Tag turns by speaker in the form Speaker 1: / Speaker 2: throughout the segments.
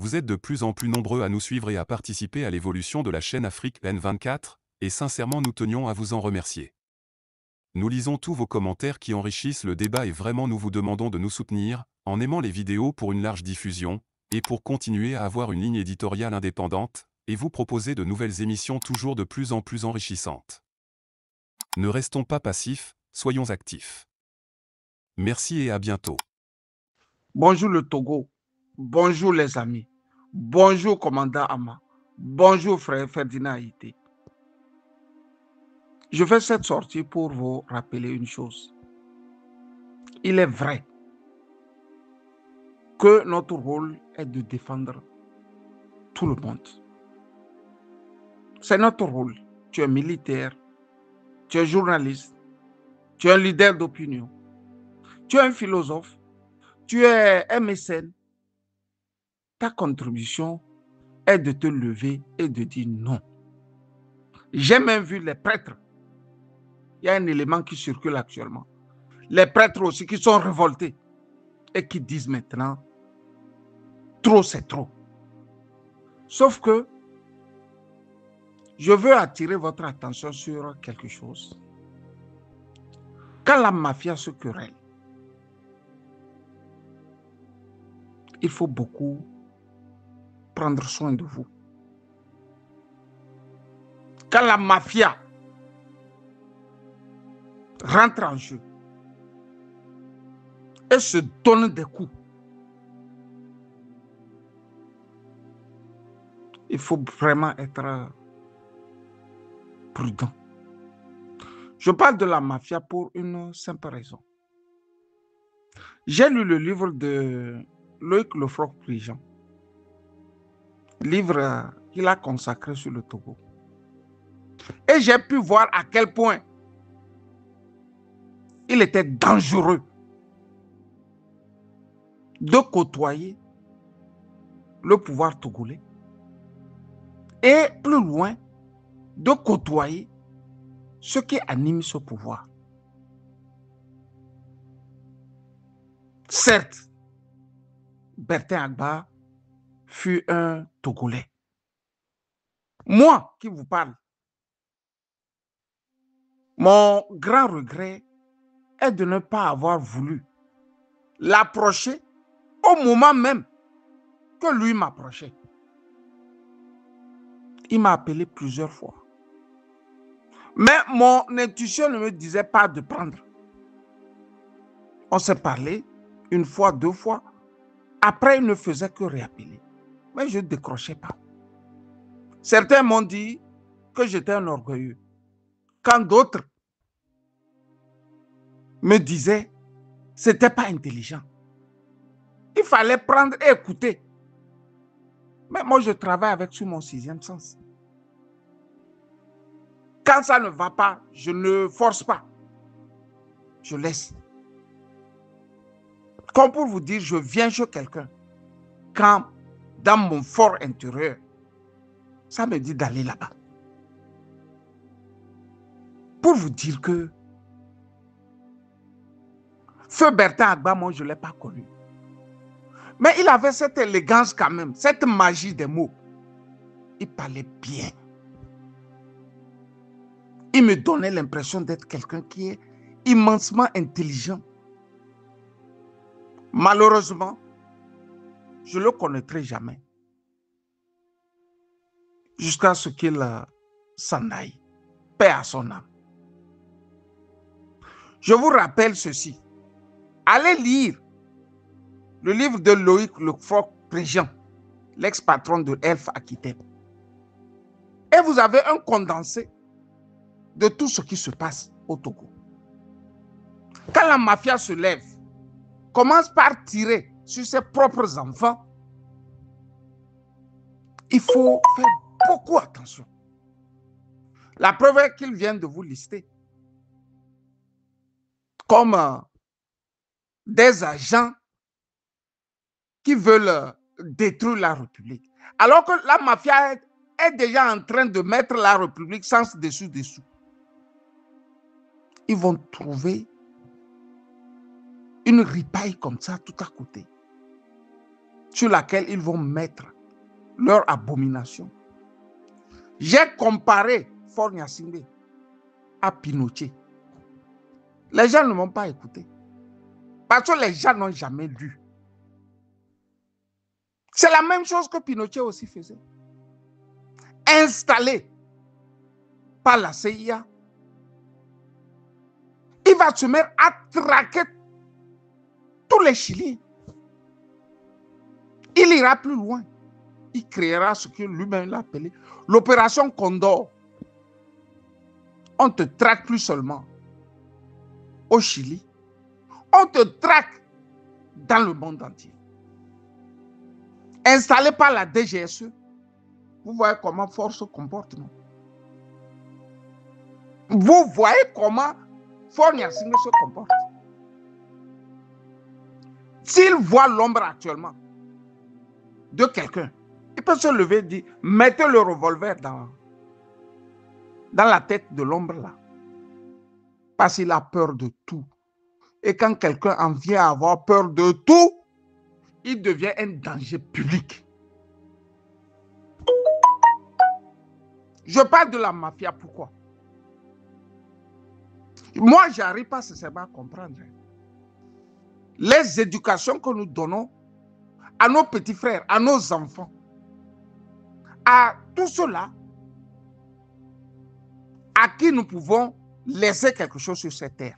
Speaker 1: Vous êtes de plus en plus nombreux à nous suivre et à participer à l'évolution de la chaîne Afrique N24, et sincèrement nous tenions à vous en remercier. Nous lisons tous vos commentaires qui enrichissent le débat et vraiment nous vous demandons de nous soutenir, en aimant les vidéos pour une large diffusion, et pour continuer à avoir une ligne éditoriale indépendante, et vous proposer de nouvelles émissions toujours de plus en plus enrichissantes. Ne restons pas passifs, soyons actifs. Merci et à bientôt.
Speaker 2: Bonjour le Togo, bonjour les amis, bonjour commandant Ama, bonjour frère Ferdinand Haïté. Je fais cette sortie pour vous rappeler une chose. Il est vrai que notre rôle est de défendre tout le monde. C'est notre rôle. Tu es militaire, tu es journaliste, tu es un leader d'opinion, tu es un philosophe, tu es un mécène. Ta contribution est de te lever et de dire non. J'ai même vu les prêtres. Il y a un élément qui circule actuellement. Les prêtres aussi qui sont révoltés et qui disent maintenant, trop c'est trop. Sauf que je veux attirer votre attention sur quelque chose. Quand la mafia se querelle, il faut beaucoup prendre soin de vous. Quand la mafia rentre en jeu et se donne des coups, il faut vraiment être prudent. Je parle de la mafia pour une simple raison. J'ai lu le livre de Loïc Lefroc-Prigent, livre qu'il a consacré sur le Togo. Et j'ai pu voir à quel point il était dangereux de côtoyer le pouvoir togolais et plus loin, de côtoyer ce qui anime ce pouvoir. Certes, Bertin Agba fut un Togolais. Moi qui vous parle, mon grand regret est de ne pas avoir voulu l'approcher au moment même que lui m'approchait. Il m'a appelé plusieurs fois. Mais mon intuition ne me disait pas de prendre. On s'est parlé une fois, deux fois. Après, il ne faisait que réappeler. Mais je ne décrochais pas. Certains m'ont dit que j'étais un orgueilleux. Quand d'autres me disaient que ce n'était pas intelligent. Il fallait prendre et écouter. Mais moi, je travaille avec sur mon sixième sens. Quand ça ne va pas, je ne force pas. Je laisse. Comme pour vous dire, je viens chez quelqu'un. Quand, dans mon fort intérieur, ça me dit d'aller là-bas. Pour vous dire que Feu Bertin Agba, moi, je ne l'ai pas connu. Mais il avait cette élégance quand même, cette magie des mots. Il parlait bien. Il me donnait l'impression d'être quelqu'un qui est immensement intelligent. Malheureusement, je ne le connaîtrai jamais. Jusqu'à ce qu'il s'en aille. Paix à son âme. Je vous rappelle ceci. Allez lire le livre de Loïc Lefroc-Prigent, l'ex-patron de Elf Aquitaine. Et vous avez un condensé de tout ce qui se passe au Togo. Quand la mafia se lève, commence par tirer sur ses propres enfants, il faut faire beaucoup attention. La preuve est qu'il vient de vous lister comme des agents qui veulent détruire la République. Alors que la mafia est déjà en train de mettre la République sans dessous-dessous. Ils vont trouver une ripaille comme ça tout à côté. sur laquelle ils vont mettre leur abomination. J'ai comparé Faure Gnassingbé à Pinochet. Les gens ne m'ont pas écouté. Parce que les gens n'ont jamais lu. C'est la même chose que Pinochet aussi faisait. Installé par la CIA, il va se mettre à traquer tous les Chiliens. Il ira plus loin. Il créera ce que lui-même l'a appelé l'opération Condor. On te traque plus seulement au Chili, on te traque dans le monde entier. Installé par la DGSE, vous voyez comment Faure se comporte, non? Vous voyez comment Faure Gnassingbé se comporte. S'il voit l'ombre actuellement de quelqu'un, il peut se lever et dire, mettez le revolver dans la tête de l'ombre là. Parce qu'il a peur de tout. Et quand quelqu'un en vient à avoir peur de tout, il devient un danger public. Je parle de la mafia, pourquoi? Moi, je n'arrive pas sincèrement à comprendre. Les éducations que nous donnons à nos petits frères, à nos enfants, à tous ceux-là à qui nous pouvons laisser quelque chose sur cette terre.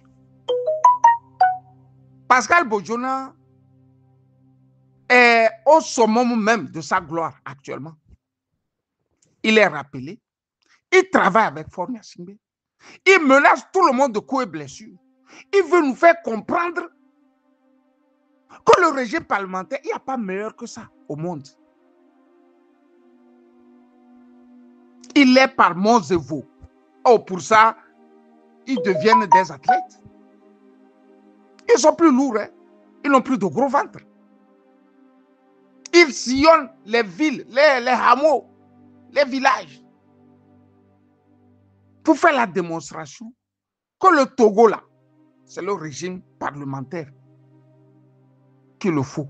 Speaker 2: Pascal Bojona est au summum même de sa gloire actuellement. Il est rappelé. Il travaille avec Faure Gnassingbé. Il menace tout le monde de coups et blessures. Il veut nous faire comprendre que le régime parlementaire, il n'y a pas meilleur que ça au monde. Il est par monts et vaux. Oh, pour ça, ils deviennent des athlètes. Ils sont plus lourds, hein? Ils n'ont plus de gros ventre. Ils sillonnent les villes, les hameaux, les villages, pour faire la démonstration que le Togo, là, c'est le régime parlementaire qu'il le faut.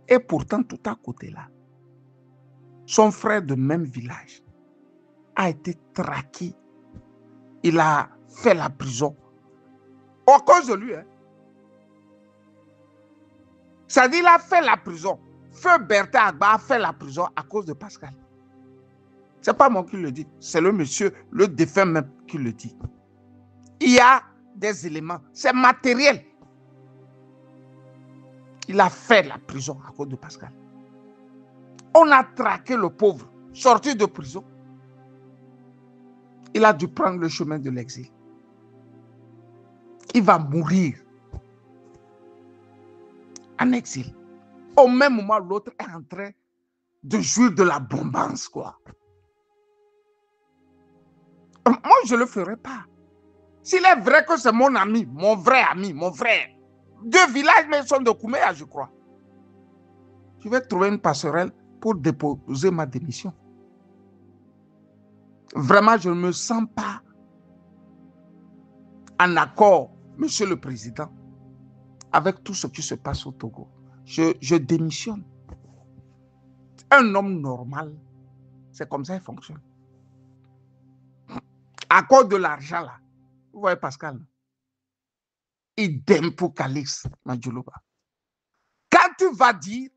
Speaker 2: Et pourtant, tout à côté là, son frère de même village a été traqué. Il a fait la prison. À cause de lui, hein. Ça dit, il a fait la prison. Feu Bertin Agba a fait la prison à cause de Pascal. Ce n'est pas moi qui le dis, c'est le monsieur, le défunt même qui le dit. Il y a des éléments, c'est matériel. Il a fait la prison à cause de Pascal. On a traqué le pauvre, sorti de prison. Il a dû prendre le chemin de l'exil. Il va mourir en exil. Au même moment, l'autre est en train de jouir de la bombance, quoi. Moi, je ne le ferai pas. S'il est vrai que c'est mon ami, mon vrai ami, mon frère, 2 villages, mais ils sont de Kouméa, je crois. Je vais trouver une passerelle pour déposer ma démission. Vraiment, je ne me sens pas en accord, Monsieur le Président, avec tout ce qui se passe au Togo. Je démissionne. Un homme normal, c'est comme ça qu'il fonctionne. À cause de l'argent, là, vous voyez Pascal, idem pour Calix Madjoulouba. Quand tu vas dire,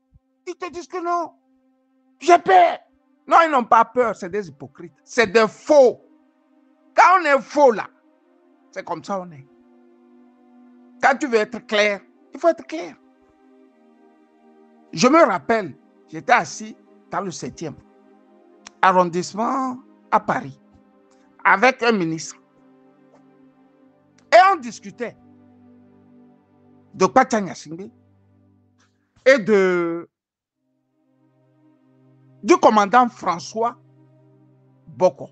Speaker 2: ils te disent que non, j'ai peur. Non, ils n'ont pas peur, c'est des hypocrites, c'est des faux. Quand on est faux là, c'est comme ça on est. Quand tu veux être clair, il faut être clair. Je me rappelle, j'étais assis dans le 7e arrondissement à Paris avec un ministre. Et on discutait de Pacha Gnassingbé et du commandant François Boko.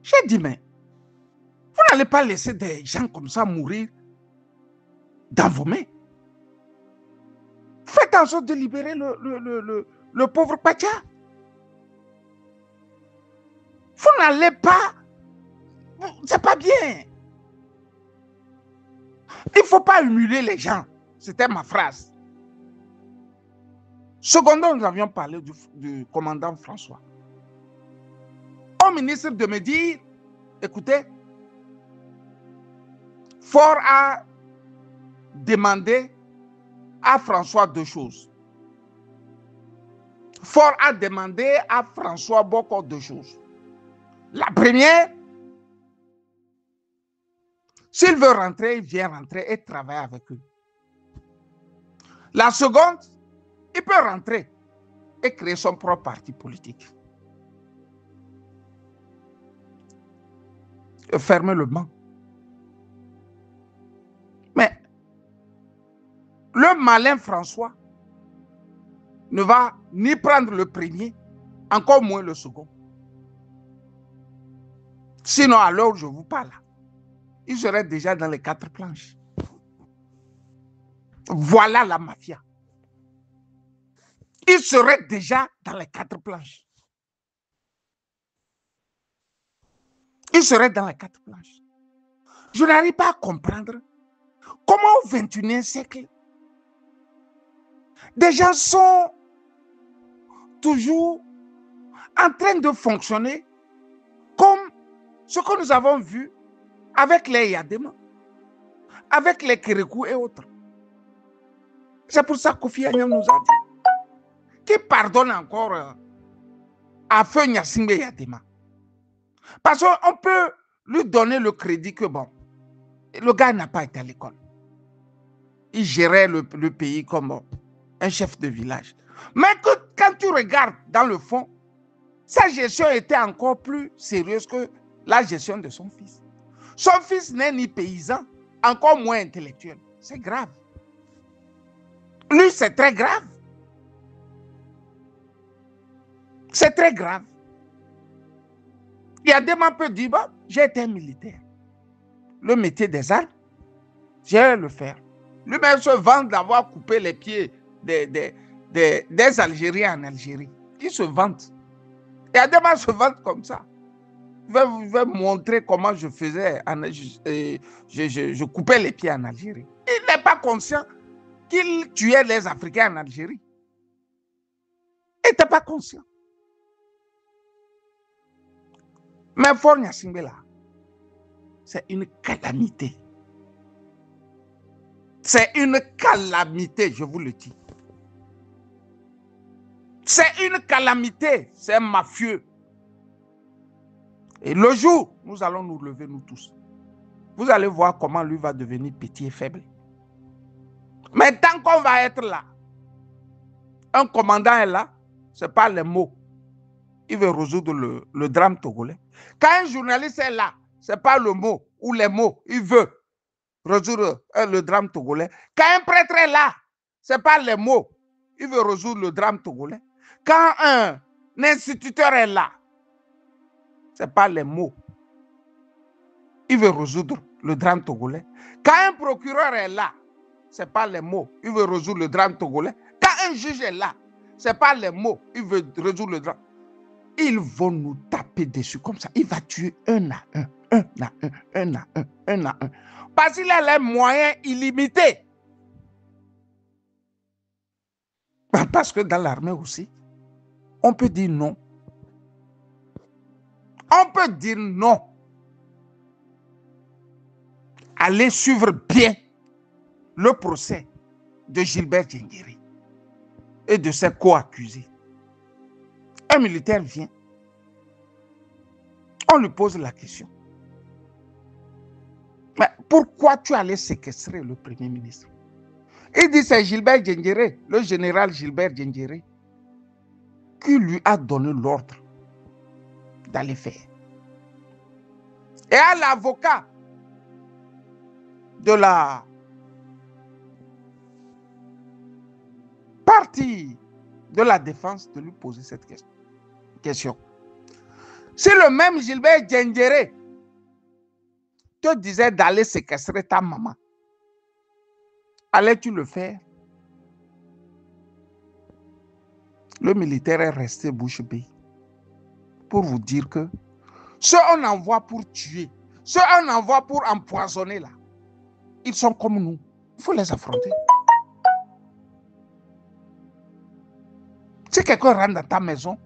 Speaker 2: J'ai dit, mais vous n'allez pas laisser des gens comme ça mourir dans vos mains. Faites en sorte de libérer le pauvre Pacha. Vous n'allez pas, c'est pas bien. Il ne faut pas humilier les gens. C'était ma phrase. Secondement, nous avions parlé du commandant François. Au ministre de me dire, écoutez, Faure a demandé à François deux choses. Faure a demandé à François beaucoup de choses. La première, s'il veut rentrer, il vient rentrer et travailler avec eux. La seconde, il peut rentrer et créer son propre parti politique. Et fermer le banc. Mais le malin François ne va ni prendre le premier, encore moins le second. Sinon, à l'heure où je vous parle, il serait déjà dans les 4 planches. Voilà la mafia. Il serait déjà dans les 4 planches. Il serait dans les 4 planches. Je n'arrive pas à comprendre comment au XXIe siècle, des gens sont toujours en train de fonctionner comme ce que nous avons vu avec les Yadema, avec les Kérékou et autres. C'est pour ça que Kofi Annan nous a dit qu'il pardonne encore à Feu Gnassingbé Yadema. Parce qu'on peut lui donner le crédit que bon, le gars n'a pas été à l'école. Il gérait le pays comme un chef de village. Mais quand tu regardes dans le fond, sa gestion était encore plus sérieuse que la gestion de son fils. Son fils n'est ni paysan, encore moins intellectuel. C'est grave. Lui, c'est très grave. C'est très grave. Il y a des gens qui peuvent dire, bon, j'ai été militaire. Le métier des armes, je vais le faire. Lui-même se vante d'avoir coupé les pieds des Algériens en Algérie. Il se vante. Il y a des gens qui se vantent comme ça. Je vais montrer comment je faisais. Je coupais les pieds en Algérie. Il n'est pas conscient qu'il tuait les Africains en Algérie. Il n'était pas conscient. Mais Faure Gnassingbé là, c'est une calamité. C'est une calamité, je vous le dis. C'est une calamité, c'est un mafieux. Et le jour, nous allons nous lever, nous tous. Vous allez voir comment lui va devenir petit et faible. Mais tant qu'on va être là, un commandant est là, ce n'est pas les mots. Il veut résoudre le drame togolais. Quand un journaliste est là, ce n'est pas le mot ou les mots, il veut résoudre le drame togolais. Quand un prêtre est là, ce n'est pas les mots, il veut résoudre le drame togolais. Quand un instituteur est là, ce n'est pas les mots, il veut résoudre le drame togolais. Quand un procureur est là, ce n'est pas les mots, il veut résoudre le drame togolais. Quand un juge est là, ce n'est pas les mots, il veut résoudre le drame. Ils vont nous taper dessus comme ça. Il va tuer un à un, un à un. Parce qu'il a les moyens illimités. Parce que dans l'armée aussi, on peut dire non. On peut dire non. Allez suivre bien le procès de Gilbert Diendéré et de ses co-accusés. Un militaire vient, on lui pose la question. Mais pourquoi tu allais séquestrer le Premier ministre? Il dit c'est Gilbert Diendéré, le général Gilbert Diendéré, qui lui a donné l'ordre d'aller faire. Et à l'avocat de la partie de la défense de lui poser cette question. Si le même Gilbert Diendéré te disait d'aller séquestrer ta maman, allais-tu le faire? Le militaire est resté bouche bée pour vous dire que ceux qu'on envoie pour tuer, ceux qu'on envoie pour empoisonner là, ils sont comme nous. Il faut les affronter. Si quelqu'un rentre dans ta maison,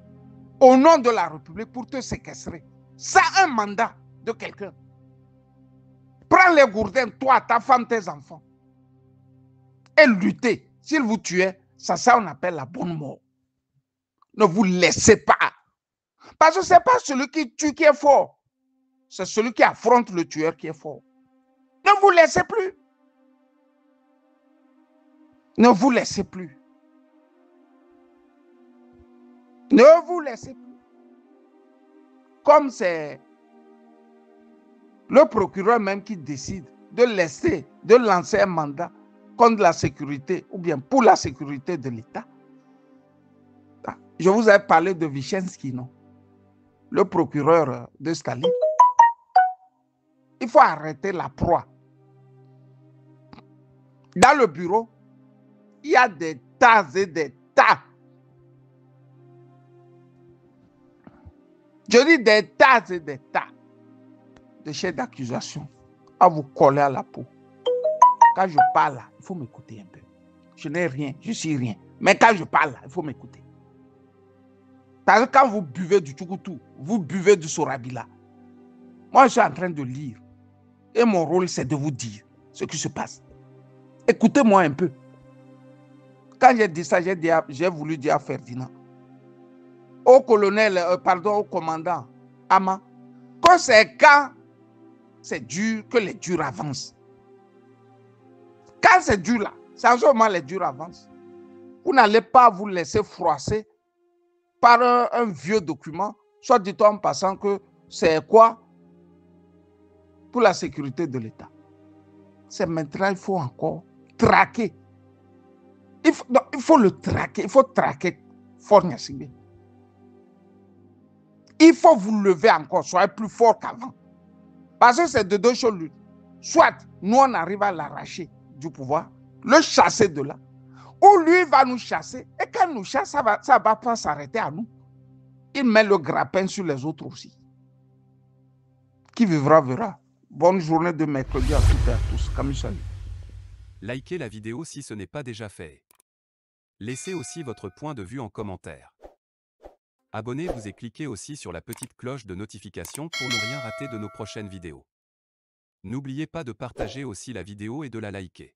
Speaker 2: au nom de la République, pour te séquestrer, c'est un mandat de quelqu'un. Prends les gourdins, toi, ta femme, tes enfants, et luttez. S'il vous tuait, ça on appelle la bonne mort. Ne vous laissez pas. Parce que ce n'est pas celui qui tue qui est fort. C'est celui qui affronte le tueur qui est fort. Ne vous laissez plus. Ne vous laissez plus. Ne vous laissez plus. Comme c'est le procureur même qui décide de lancer un mandat contre la sécurité ou bien pour la sécurité de l'État. Je vous ai parlé de Vyshensky, non? Le procureur de Staline. Il faut arrêter la proie. Dans le bureau, il y a des tas et des tas. Je dis des tas et des tas de chefs d'accusation à vous coller à la peau. Quand je parle, il faut m'écouter un peu. Je n'ai rien, je suis rien. Mais quand je parle, il faut m'écouter. Parce que quand vous buvez du Tchoukoutou, vous buvez du Sorabila. Moi, je suis en train de lire. Et mon rôle, c'est de vous dire ce qui se passe. Écoutez-moi un peu. Quand j'ai dit ça, j'ai voulu dire à Ferdinand, au colonel, au commandant Ama, que c'est quand c'est dur que les durs avancent. Quand c'est dur là, c'est en ce moment les durs avancent. Vous n'allez pas vous laisser froisser par un vieux document, soit dit en passant que c'est quoi pour la sécurité de l'État. C'est maintenant, il faut encore traquer. Il faut le traquer, il faut traquer Faure Gnassingbé. Il faut vous lever encore, soyez plus fort qu'avant. Parce que c'est de deux choses l'une. Soit nous on arrive à l'arracher du pouvoir, le chasser de là, ou lui va nous chasser, et quand nous chasse, ça va pas s'arrêter à nous. Il met le grappin sur les autres aussi. Qui vivra verra. Bonne journée de mercredi à toutes et à tous. Camille Salut.
Speaker 1: Likez la vidéo si ce n'est pas déjà fait. Laissez aussi votre point de vue en commentaire. Abonnez-vous et cliquez aussi sur la petite cloche de notification pour ne rien rater de nos prochaines vidéos. N'oubliez pas de partager aussi la vidéo et de la liker.